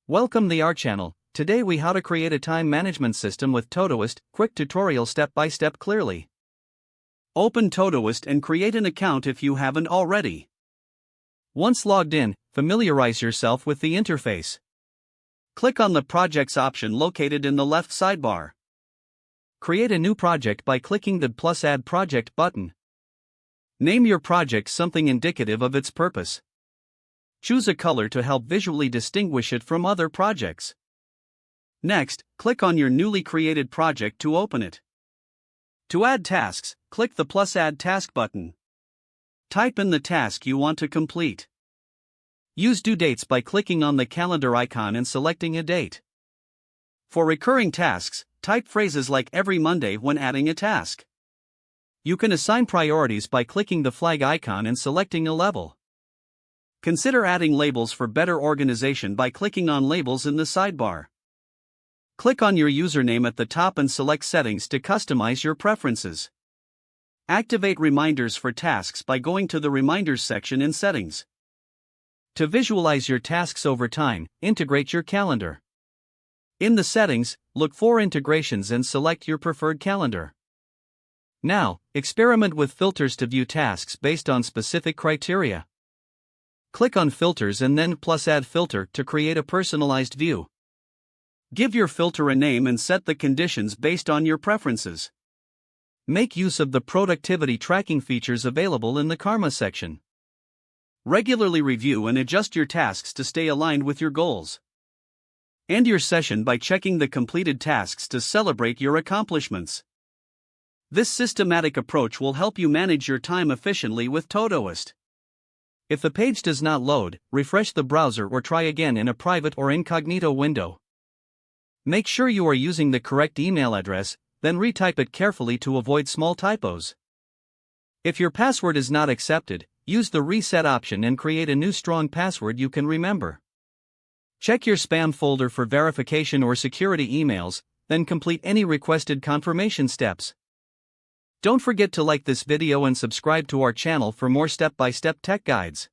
Welcome to our channel. Today we how to create a time management system with Todoist, quick tutorial step by step clearly. Open Todoist and create an account if you haven't already. Once logged in, familiarize yourself with the interface. Click on the Projects option located in the left sidebar. Create a new project by clicking the plus Add Project button. Name your project something indicative of its purpose. Choose a color to help visually distinguish it from other projects. Next, click on your newly created project to open it. To add tasks, click the plus Add Task button. Type in the task you want to complete. Use due dates by clicking on the calendar icon and selecting a date. For recurring tasks, type phrases like every Monday when adding a task. You can assign priorities by clicking the flag icon and selecting a level. Consider adding labels for better organization by clicking on Labels in the sidebar. Click on your username at the top and select Settings to customize your preferences. Activate reminders for tasks by going to the Reminders section in Settings. To visualize your tasks over time, integrate your calendar. In the settings, look for integrations and select your preferred calendar. Now, experiment with filters to view tasks based on specific criteria. Click on Filters and then plus Add Filter to create a personalized view. Give your filter a name and set the conditions based on your preferences. Make use of the productivity tracking features available in the Karma section. Regularly review and adjust your tasks to stay aligned with your goals. End your session by checking the completed tasks to celebrate your accomplishments. This systematic approach will help you manage your time efficiently with Todoist. If the page does not load, refresh the browser or try again in a private or incognito window. Make sure you are using the correct email address, then retype it carefully to avoid small typos. If your password is not accepted, use the reset option and create a new strong password you can remember. Check your spam folder for verification or security emails, then complete any requested confirmation steps. Don't forget to like this video and subscribe to our channel for more step-by-step tech guides.